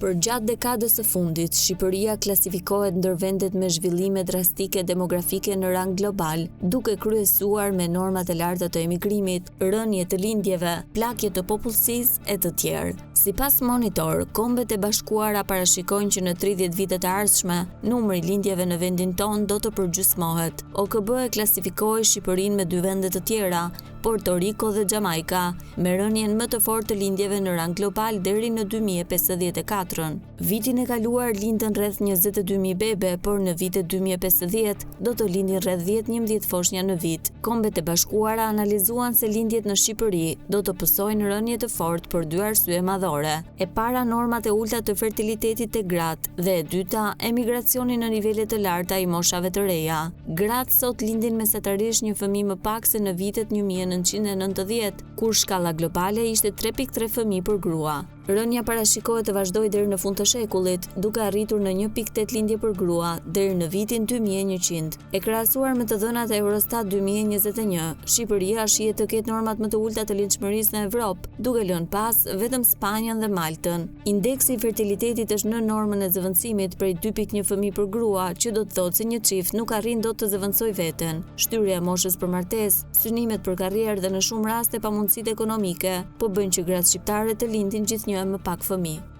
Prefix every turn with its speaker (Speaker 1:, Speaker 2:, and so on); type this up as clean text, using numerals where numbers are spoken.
Speaker 1: Për gjatë dekadës së fundit, Shqipëria klasifikohet ndër vendet me zhvillime drastike demografike në rang global, duke kryesuar me normat e larta të emigrimit, rënje të lindjeve, plakje të popullsisë e të tjerë. Sipas Monitor, Kombet e Bashkuara parashikojnë që në 30 vitet e ardhshme, numri i lindjeve në vendin tonë do të përgjysmohet. OKB e klasifikoi Shqipërinë me 2 vende të tjera, Porto Rico dhe Jamaica, me rënjen më të fortë të lindjeve në rang global deri në 2054. Vitin e kaluar lindën rreth 22.000 bebe, por në vitet 2050 do të lindin rreth 10-11 foshnja në vit. Kombet e Bashkuara analizuan se lindjet në Shqipëri do të pësojnë rënje të fortë për 2 arsye madhore. E para, normat e ulta të fertilitetit të gratë dhe e dyta, emigracioni në nivele të larta i moshave të reja. Gratë sot lindin mesatarisht një fëmijë më pak se në vitet 1990, kur shkalla globale ishte 3.3 fëmijë për grua. Rënja parashikohet të vazhdojë deri në fund të shekullit, duke arritur në 1.8 lindje për grua deri në vitin 2100. E krahasuar me të dhënat e Eurostat 2021, Shqipëria shihet të ketë normat më të ulta të lindshmërisë në Evropë, duke lënë pas vetëm Spanjën dhe Maltën. Indeksi i fertilitetit është në normën e zëvendësimit prej 2.1 fëmijë për grua, që do të thotë se një çift nuk arrin dot të zëvendësojë veten. Shtyrja e moshës për martesë, synimet për karrierë dhe në shumë raste pamundësitë ekonomike po bëjnë që gratë shqiptare të lindin gjithnjë më pak fëmijë.